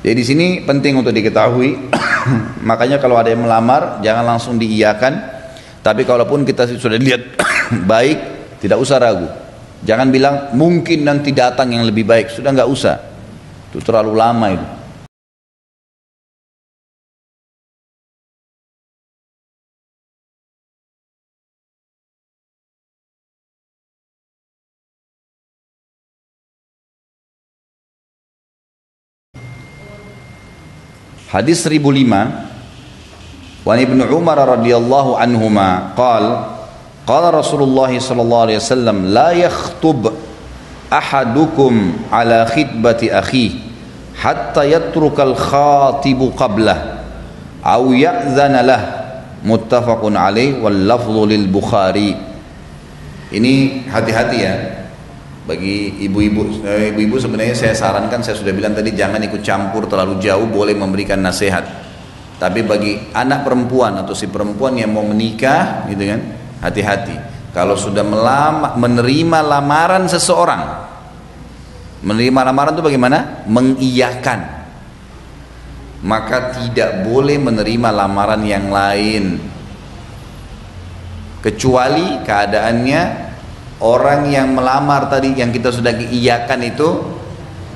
Jadi di sini penting untuk diketahui. Makanya kalau ada yang melamar jangan langsung diiyakan. Tapi kalaupun kita sudah lihat baik, tidak usah ragu. Jangan bilang mungkin nanti datang yang lebih baik. Sudah nggak usah. Itu terlalu lama itu. Hadis 1005 wa Ibnu Umar radhiyallahu anhuma qala Rasulullah sallallahu alaihi wasallam la yakhtub ahadukum ala khitbati akhihi hatta yatrukal khatibu qablah aw ya'zana lah, muttafaqun alaih wal lafdhu lil Bukhari. Ini hati-hati ya. Bagi ibu-ibu sebenarnya saya sarankan, saya sudah bilang tadi, jangan ikut campur terlalu jauh, boleh memberikan nasihat. Tapi bagi anak perempuan atau si perempuan yang mau menikah gitu kan, hati-hati. Kalau sudah menerima lamaran seseorang, menerima lamaran itu bagaimana? Mengiyakan. Maka tidak boleh menerima lamaran yang lain, kecuali keadaannya orang yang melamar tadi yang kita sudah iyakan itu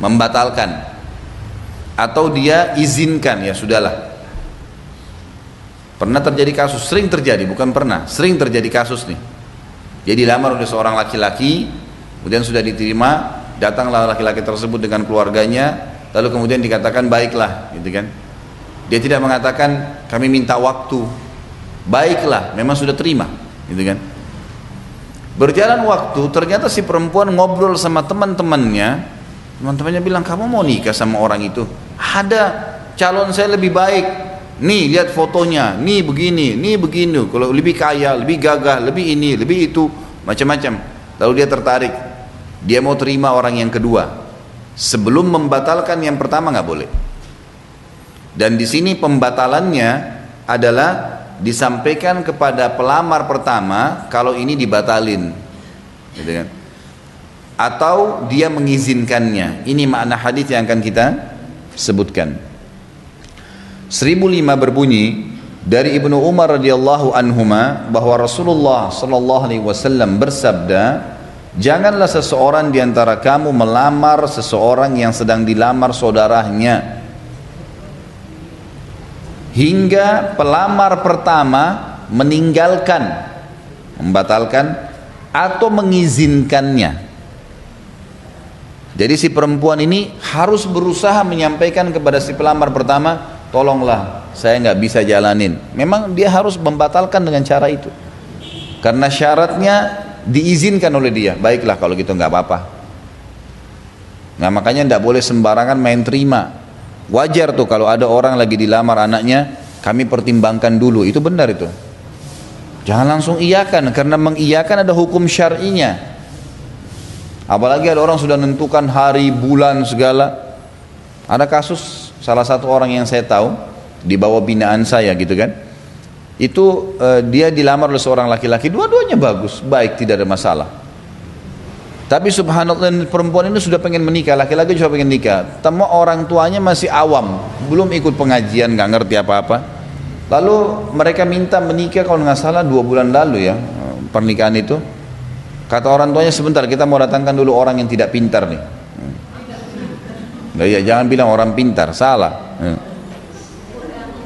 membatalkan, atau dia izinkan, ya sudahlah. Pernah terjadi kasus, sering terjadi, bukan pernah, sering terjadi kasus nih. Jadi dilamar oleh seorang laki-laki, kemudian sudah diterima, datanglah laki-laki tersebut dengan keluarganya, lalu kemudian dikatakan baiklah, gitu kan. Dia tidak mengatakan kami minta waktu, baiklah, memang sudah terima, gitu kan. Berjalan waktu, ternyata si perempuan ngobrol sama teman-temannya bilang, kamu mau nikah sama orang itu? Ada, calon saya lebih baik, nih lihat fotonya, nih begini, kalau lebih kaya, lebih gagah, lebih ini, lebih itu, macam-macam. Lalu dia tertarik, dia mau terima orang yang kedua. Sebelum membatalkan yang pertama nggak boleh. Dan di sini pembatalannya adalah disampaikan kepada pelamar pertama kalau ini dibatalin, gitu kan? Atau dia mengizinkannya. Ini makna hadis yang akan kita sebutkan. 1005 berbunyi dari Ibnu Umar radhiyallahu anhuma bahwa Rasulullah sallallahu alaihi wasallam bersabda, janganlah seseorang di antara kamu melamar seseorang yang sedang dilamar saudaranya hingga pelamar pertama meninggalkan, membatalkan atau mengizinkannya. Jadi si perempuan ini harus berusaha menyampaikan kepada si pelamar pertama, tolonglah saya nggak bisa jalanin. Memang dia harus membatalkan dengan cara itu, karena syaratnya diizinkan oleh dia. Baiklah kalau gitu nggak apa-apa. Nah makanya nggak boleh sembarangan main terima. Wajar tuh kalau ada orang lagi dilamar anaknya, kami pertimbangkan dulu, itu benar itu. Jangan langsung iyakan, karena mengiyakan ada hukum syar'inya. Apalagi ada orang sudah menentukan hari, bulan, segala. Ada kasus salah satu orang yang saya tahu di bawah binaan saya gitu kan. Itu dia dilamar oleh seorang laki-laki, dua-duanya bagus, baik, tidak ada masalah. Tapi subhanallah, perempuan ini sudah pengen menikah, laki-laki juga pengen nikah. Temu orang tuanya masih awam, belum ikut pengajian, nggak ngerti apa-apa. Lalu mereka minta menikah, kalau nggak salah 2 bulan lalu ya pernikahan itu. Kata orang tuanya, sebentar kita mau datangkan dulu orang yang tidak pintar nih. Ya, jangan bilang orang pintar, salah.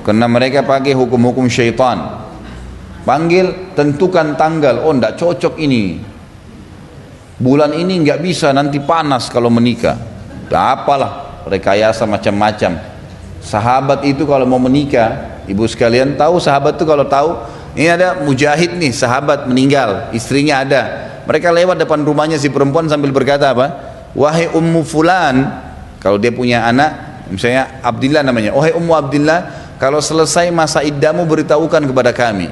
Karena mereka pakai hukum-hukum syaitan. Panggil, tentukan tanggal, oh nggak cocok ini. Bulan ini nggak bisa, nanti panas kalau menikah. Apalah, rekayasa macam-macam. Sahabat itu kalau mau menikah, ibu sekalian tahu sahabat itu kalau tahu, ini ada mujahid nih, sahabat meninggal, istrinya ada. Mereka lewat depan rumahnya si perempuan sambil berkata apa? Wahai Ummu Fulan, kalau dia punya anak, misalnya Abdillah namanya, wahai Ummu Abdillah, kalau selesai masa iddamu beritahukan kepada kami.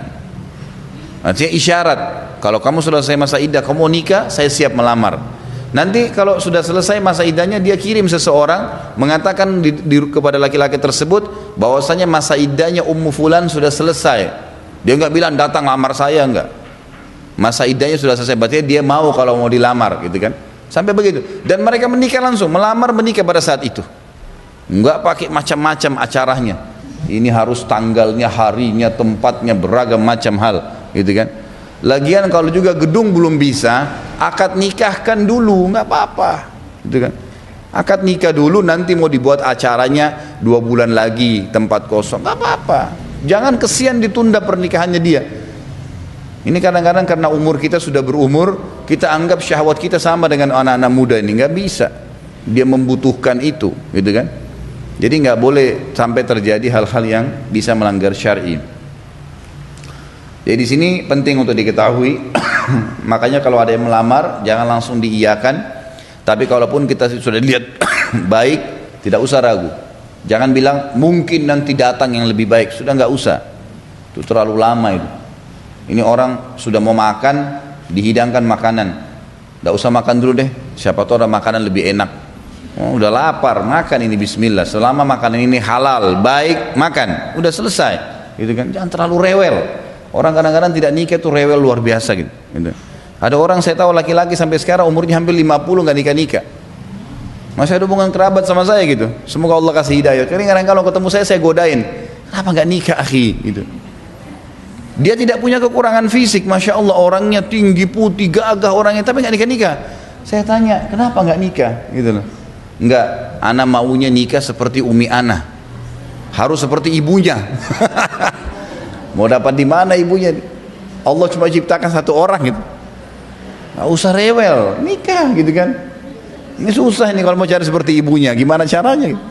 Artinya isyarat, kalau kamu selesai masa iddah, kamu mau nikah, saya siap melamar. Nanti kalau sudah selesai masa iddahnya, dia kirim seseorang mengatakan kepada laki-laki tersebut bahwasanya masa iddahnya Ummu Fulan sudah selesai. Dia nggak bilang datang lamar saya, enggak. Masa iddahnya sudah selesai, berarti dia mau kalau mau dilamar, gitu kan? Sampai begitu. Dan mereka menikah langsung, melamar menikah pada saat itu. Enggak pakai macam-macam acaranya. Ini harus tanggalnya, harinya, tempatnya, beragam macam hal, gitu kan. Lagian kalau juga gedung belum bisa, akad nikahkan dulu, nggak apa-apa, gitu kan. Akad nikah dulu, nanti mau dibuat acaranya 2 bulan lagi, tempat kosong, nggak apa-apa. Jangan kesian ditunda pernikahannya dia. Ini kadang-kadang karena umur kita sudah berumur, kita anggap syahwat kita sama dengan anak-anak muda ini, nggak bisa. Dia membutuhkan itu, gitu kan. Jadi nggak boleh sampai terjadi hal-hal yang bisa melanggar syar'i. Jadi di sini penting untuk diketahui. Makanya kalau ada yang melamar jangan langsung diiyakan. Tapi kalaupun kita sudah lihat baik, tidak usah ragu. Jangan bilang mungkin nanti datang yang lebih baik. Sudah nggak usah. Itu terlalu lama itu. Ini orang sudah mau makan, dihidangkan makanan. Nggak usah makan dulu deh. Siapa tahu ada makanan lebih enak. Oh, udah lapar, makan ini bismillah. Selama makanan ini halal, baik, makan. Udah selesai. Gitu kan? Jangan terlalu rewel. Orang kadang-kadang tidak nikah tuh rewel luar biasa gitu. Ada orang saya tahu laki-laki sampai sekarang umurnya hampir 50 nggak nikah-nikah. Masih ada hubungan kerabat sama saya gitu. Semoga Allah kasih hidayah. Kadang-kadang kalau ketemu saya godain. Kenapa nggak nikah, akhi? Gitu. Dia tidak punya kekurangan fisik, masya Allah, orangnya tinggi, putih, gagah orangnya, tapi nggak nikah-nikah. Saya tanya, kenapa nggak nikah? Gitu loh. Enggak, ana maunya nikah seperti Umi Ana. Harus seperti ibunya. Mau dapat di mana ibunya? Allah cuma ciptakan satu orang gitu. Nggak usah rewel, nikah gitu kan. Ini susah ini kalau mau cari seperti ibunya, gimana caranya? Gitu.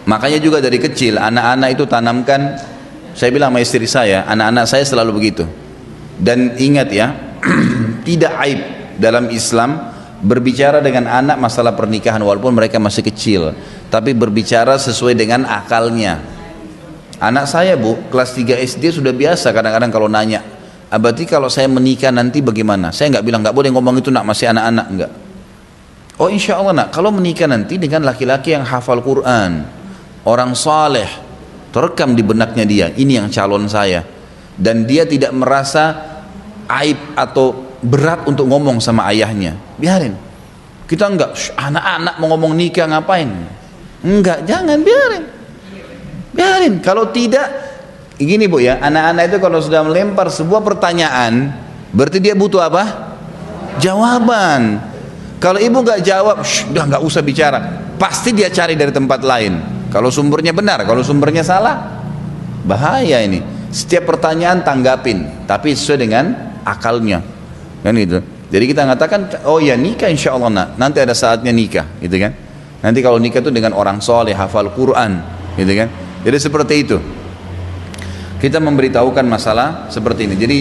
Makanya juga dari kecil anak-anak itu tanamkan. Saya bilang sama istri saya, anak-anak saya selalu begitu. Dan ingat ya, tidak aib dalam Islam berbicara dengan anak masalah pernikahan walaupun mereka masih kecil, tapi berbicara sesuai dengan akalnya. Anak saya bu, kelas 3 SD sudah biasa kadang-kadang kalau nanya, berarti kalau saya menikah nanti bagaimana? Saya nggak bilang nggak boleh ngomong itu nak, masih anak-anak, enggak. Oh insya Allah nak, kalau menikah nanti dengan laki-laki yang hafal Quran, orang saleh, terekam di benaknya dia, ini yang calon saya, dan dia tidak merasa aib atau berat untuk ngomong sama ayahnya, biarin. Kita enggak, anak-anak mau ngomong nikah ngapain? Enggak, jangan, biarin. Kalau tidak, gini bu ya, anak-anak itu kalau sudah melempar sebuah pertanyaan, berarti dia butuh apa? Jawaban. Kalau ibu nggak jawab, udah nggak usah bicara, pasti dia cari dari tempat lain. Kalau sumbernya benar, kalau sumbernya salah, bahaya ini. Setiap pertanyaan tanggapin, tapi sesuai dengan akalnya. Kan gitu. Jadi kita mengatakan, oh ya nikah insya Allah nak, nanti ada saatnya nikah, gitu kan. Nanti kalau nikah itu dengan orang soleh, hafal Quran, gitu kan. Jadi seperti itu. Kita memberitahukan masalah seperti ini. Jadi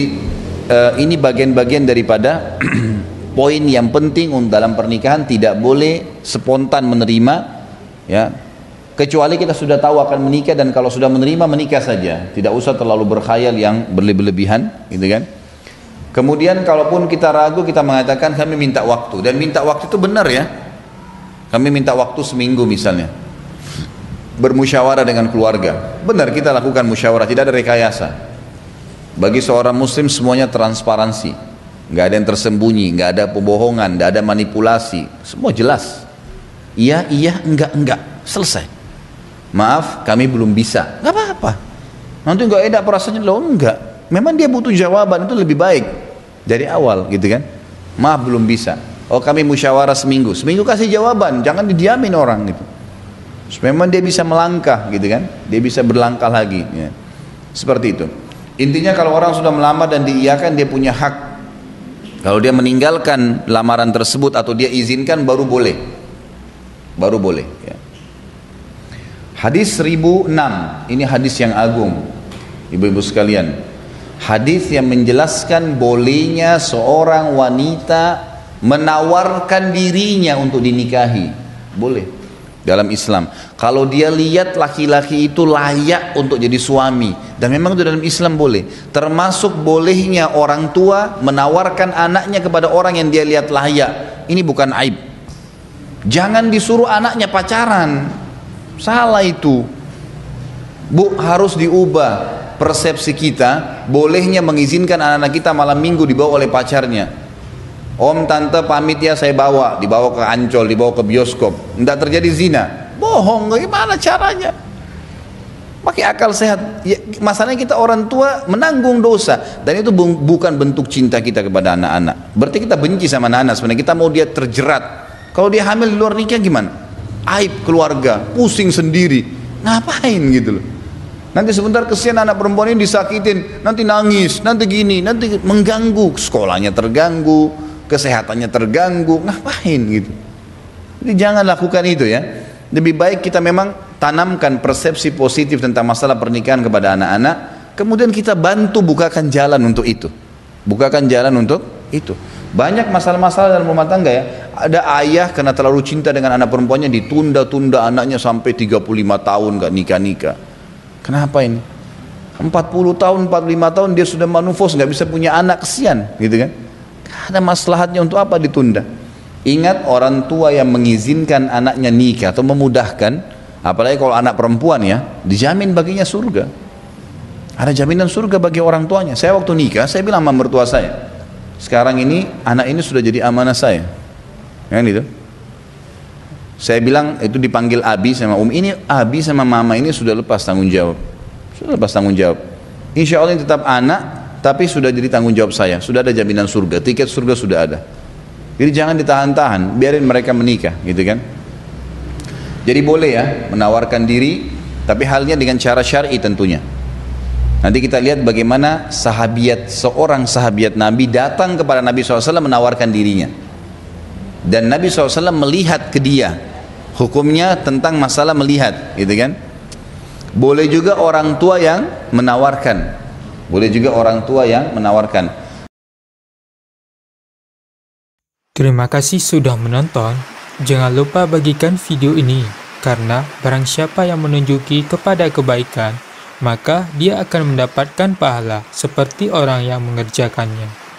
ini bagian-bagian daripada poin yang penting dalam pernikahan, tidak boleh spontan menerima, ya. Kecuali kita sudah tahu akan menikah, dan kalau sudah menerima menikah saja, tidak usah terlalu berkhayal yang berlebihan, gitu kan. Kemudian kalaupun kita ragu, kita mengatakan kami minta waktu, dan minta waktu itu benar ya. Kami minta waktu seminggu misalnya, bermusyawarah dengan keluarga. Benar kita lakukan musyawarah, tidak ada rekayasa. Bagi seorang muslim semuanya transparansi, nggak ada yang tersembunyi, nggak ada pembohongan, nggak ada manipulasi, semua jelas. Iya, enggak, selesai. Maaf, kami belum bisa, nggak apa-apa. Nanti nggak enak perasaannya, loh enggak. Memang dia butuh jawaban, itu lebih baik dari awal, gitu kan. Maaf belum bisa. Oh kami musyawarah seminggu kasih jawaban, jangan didiamin orang gitu. Memang dia bisa melangkah, gitu kan. Dia bisa berlangkah lagi, ya. Seperti itu. Intinya kalau orang sudah melamar dan diiyakan, dia punya hak. Kalau dia meninggalkan lamaran tersebut atau dia izinkan, baru boleh, ya. Hadis 1006, ini hadis yang agung, ibu-ibu sekalian. Hadis yang menjelaskan bolehnya seorang wanita menawarkan dirinya untuk dinikahi, boleh dalam Islam. Kalau dia lihat laki-laki itu layak untuk jadi suami, dan memang itu dalam Islam boleh. Termasuk bolehnya orang tua menawarkan anaknya kepada orang yang dia lihat layak. Ini bukan aib. Jangan disuruh anaknya pacaran, salah itu bu. Harus diubah persepsi kita, bolehnya mengizinkan anak-anak kita malam minggu dibawa oleh pacarnya. Om tante pamit ya, saya dibawa ke Ancol, dibawa ke bioskop, tidak terjadi zina. Bohong, gimana caranya? Pakai akal sehat. Ya, masalahnya kita orang tua menanggung dosa, dan itu bukan bentuk cinta kita kepada anak-anak. Berarti kita benci sama anak-anak. Sebenarnya kita mau dia terjerat. Kalau dia hamil di luar nikah gimana? Aib keluarga, pusing sendiri. Ngapain gitu loh? Nanti sebentar kesian anak perempuan ini disakitin, nanti nangis, nanti gini, nanti mengganggu, sekolahnya terganggu, kesehatannya terganggu, ngapain gitu. Jadi jangan lakukan itu ya. Lebih baik kita memang tanamkan persepsi positif tentang masalah pernikahan kepada anak-anak, kemudian kita bantu bukakan jalan untuk itu. Bukakan jalan untuk itu. Banyak masalah-masalah dalam rumah tangga ya. Ada ayah karena terlalu cinta dengan anak perempuannya, ditunda-tunda anaknya sampai 35 tahun gak nikah-nikah. Kenapa ini? 40 tahun, 45 tahun dia sudah manufos, gak bisa punya anak, kesian gitu kan. Ada maslahatnya, untuk apa ditunda? Ingat, orang tua yang mengizinkan anaknya nikah atau memudahkan, apalagi kalau anak perempuan ya, dijamin baginya surga. Ada jaminan surga bagi orang tuanya. Saya waktu nikah, saya bilang sama mertua saya, sekarang ini anak ini sudah jadi amanah saya. Kan itu. Saya bilang, itu dipanggil Abi sama ini Abi sama Mama ini sudah lepas tanggung jawab. Sudah lepas tanggung jawab. Insya Allah ini tetap anak, tapi sudah jadi tanggung jawab saya. Sudah ada jaminan surga, tiket surga sudah ada. Jadi jangan ditahan-tahan, biarin mereka menikah, gitu kan. Jadi boleh ya menawarkan diri, tapi halnya dengan cara syar'i tentunya. Nanti kita lihat bagaimana seorang sahabiat Nabi datang kepada Nabi SAW menawarkan dirinya. Dan Nabi SAW melihat ke dia. Hukumnya tentang masalah melihat, gitu kan. Boleh juga orang tua yang menawarkan. Boleh juga orang tua yang menawarkan. Terima kasih sudah menonton. Jangan lupa bagikan video ini, karena barang siapa yang menunjuki kepada kebaikan, maka dia akan mendapatkan pahala seperti orang yang mengerjakannya.